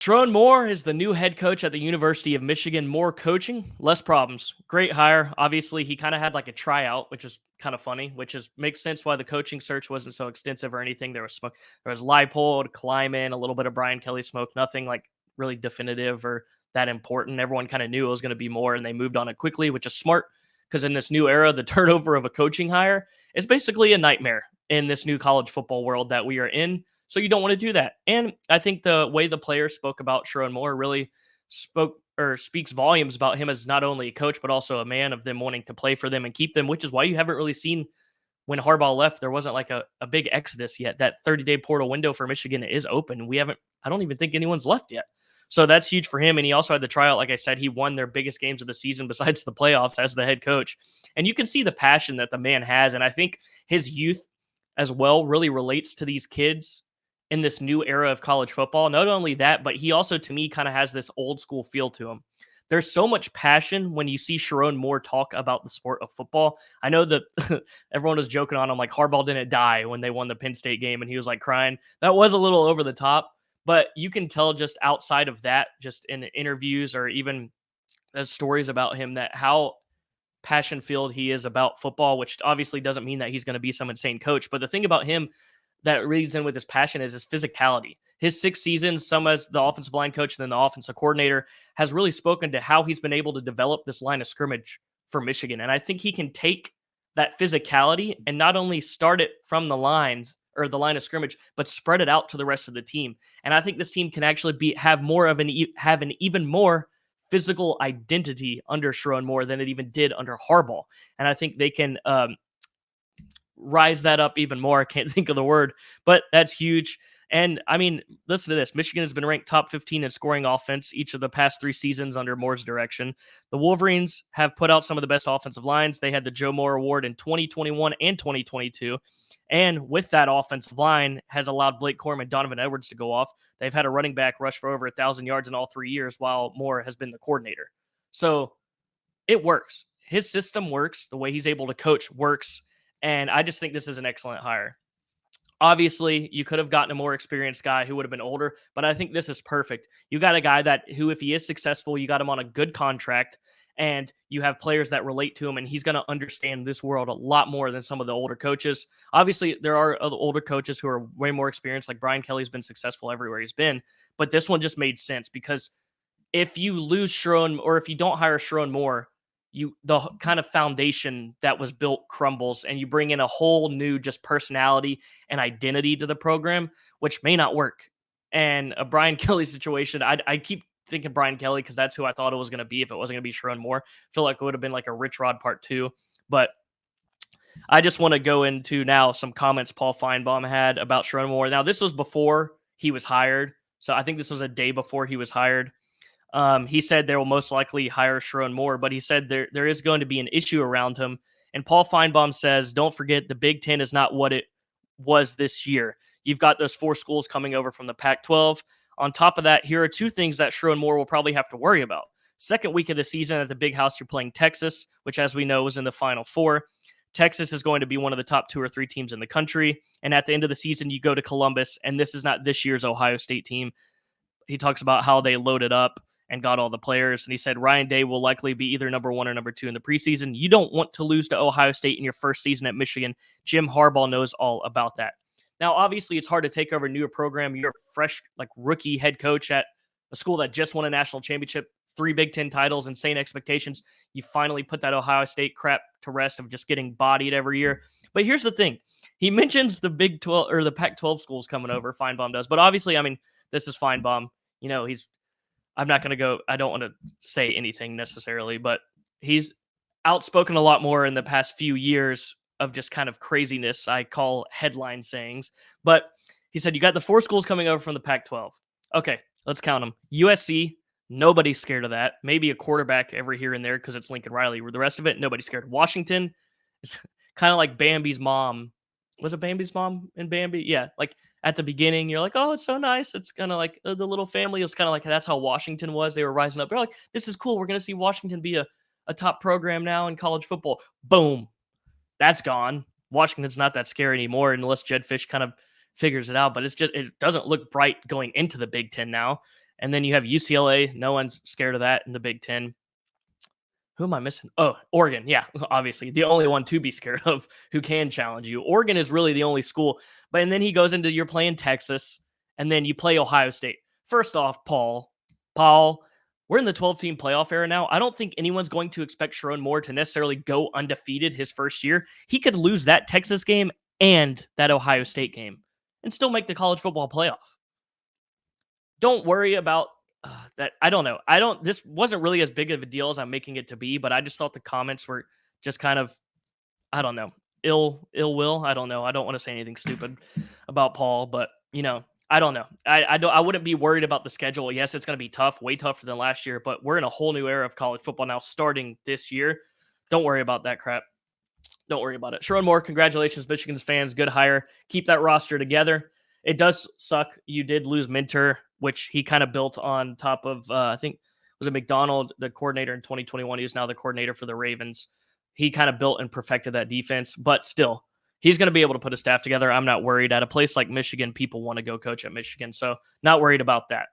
Sherrone Moore is the new head coach at the University of Michigan. More coaching, less problems. Great hire. Obviously, he kind of had like a tryout, which is kind of funny, which is makes sense why the coaching search wasn't so extensive or anything. There was smoke, there was Leipold, Kleiman, a little bit of Brian Kelly smoke, nothing like really definitive or that important. Everyone kind of knew it was going to be more, and they moved on it quickly, which is smart because in this new era, the turnover of a coaching hire is basically a nightmare in this new college football world that we are in. So you don't want to do that. And I think the way the players spoke about Sherrone Moore really spoke or speaks volumes about him as not only a coach, but also a man of them wanting to play for them and keep them, which is why you haven't really seen when Harbaugh left, there wasn't like a big exodus yet. That 30-day portal window for Michigan is open. I don't even think anyone's left yet. So that's huge for him. And he also had the tryout. Like I said, he won their biggest games of the season besides the playoffs as the head coach. And you can see the passion that the man has. And I think his youth as well really relates to these kids in this new era of college football. Not only that, but he also, to me, kind of has this old school feel to him. There's so much passion when you see Sherrone Moore talk about the sport of football. I know that everyone was joking on him like Harbaugh didn't die when they won the Penn State game and he was like crying. That was a little over the top, but you can tell just outside of that, just in interviews or even stories about him, that how passion-filled he is about football, which obviously doesn't mean that he's going to be some insane coach. But the thing about him that reads in with his passion is his physicality. His 6 seasons, some as the offensive line coach and then the offensive coordinator, has really spoken to how he's been able to develop this line of scrimmage for Michigan. And I think he can take that physicality and not only start it from the lines or the line of scrimmage, but spread it out to the rest of the team. And I think this team can actually have an even more physical identity under Sherrone Moore than it even did under Harbaugh. And I think they can rise that up even more. I can't think of the word, but that's huge. And I mean, listen to this. Michigan has been ranked top 15 in scoring offense each of the past 3 seasons under Moore's direction. The Wolverines have put out some of the best offensive lines. They had the Joe Moore Award in 2021 and 2022. And with that offensive line has allowed Blake Corum and Donovan Edwards to go off. They've had a running back rush for over 1,000 yards in all 3 years while Moore has been the coordinator. So it works. His system works. The way he's able to coach works. And I just think this is an excellent hire. Obviously, you could have gotten a more experienced guy who would have been older, but I think this is perfect. You got a guy who, if he is successful, you got him on a good contract, and you have players that relate to him, and he's going to understand this world a lot more than some of the older coaches. Obviously, there are other older coaches who are way more experienced, like Brian Kelly's been successful everywhere he's been, but this one just made sense because if you lose Sherrone, or if you don't hire Sherrone Moore, the kind of foundation that was built crumbles, and you bring in a whole new just personality and identity to the program, which may not work. And a Brian Kelly situation, I keep thinking Brian Kelly because that's who I thought it was going to be if it wasn't going to be Sherrone Moore. I feel like it would have been like a Rich Rod part 2. But I just want to go into now some comments Paul Feinbaum had about Sherrone Moore. Now, this was before he was hired. So I think this was a day before he was hired. He said they will most likely hire Sherrone Moore, but he said there is going to be an issue around him. And Paul Feinbaum says, don't forget, the Big Ten is not what it was this year. You've got those 4 schools coming over from the Pac-12. On top of that, here are 2 things that Sherrone Moore will probably have to worry about. Second week of the season at the Big House, you're playing Texas, which, as we know, is in the Final Four. Texas is going to be one of the top 2 or 3 teams in the country. And at the end of the season, you go to Columbus, and this is not this year's Ohio State team. He talks about how they loaded up and got all the players. And he said Ryan Day will likely be either number 1 or number 2 in the preseason. You don't want to lose to Ohio State in your first season at Michigan. Jim Harbaugh knows all about that. Now, obviously, it's hard to take over a newer program. You're a fresh, rookie head coach at a school that just won a national championship, 3 Big Ten titles, insane expectations. You finally put that Ohio State crap to rest of just getting bodied every year. But here's the thing. He mentions the Big 12 or the Pac-12 schools coming over, Feinbaum does. But obviously, I mean, this is Feinbaum. I'm not going to go, I don't want to say anything necessarily, but he's outspoken a lot more in the past few years of just kind of craziness I call headline sayings. But he said, you got the 4 schools coming over from the Pac-12. Okay, let's count them. USC, nobody's scared of that. Maybe a quarterback every here and there because it's Lincoln Riley. The rest of it, nobody's scared. Washington is kind of like Bambi's mom. Was it Bambi's mom in Bambi? Yeah, at the beginning, you're like, oh, it's so nice. It's kind of like the little family. It was kind of like that's how Washington was. They were rising up. They're like, this is cool. We're going to see Washington be a top program now in college football. Boom. That's gone. Washington's not that scary anymore unless Jed Fish kind of figures it out. But it doesn't look bright going into the Big Ten now. And then you have UCLA. No one's scared of that in the Big Ten. Who am I missing? Oh, Oregon. Yeah, obviously the only one to be scared of who can challenge you. Oregon is really the only school. But and then he goes into you're playing Texas, and then you play Ohio State. First off, Paul, we're in the 12-team playoff era now. I don't think anyone's going to expect Sherrone Moore to necessarily go undefeated his first year. He could lose that Texas game and that Ohio State game and still make the college football playoff. Don't worry about that. I don't know. This wasn't really as big of a deal as I'm making it to be, but I just thought the comments were just kind of, I don't know, ill will. I don't know. I don't want to say anything stupid about Paul, but I don't know. I wouldn't be worried about the schedule. Yes, it's going to be tough, way tougher than last year, but we're in a whole new era of college football now starting this year. Don't worry about that crap. Don't worry about it. Sherrone Moore, congratulations, Michigan's fans. Good hire. Keep that roster together. It does suck. You did lose Minter, which he kind of built on top of, I think, was it McDonald, the coordinator in 2021. He is now the coordinator for the Ravens. He kind of built and perfected that defense, but still, he's going to be able to put a staff together. I'm not worried. At a place like Michigan, people want to go coach at Michigan, so not worried about that.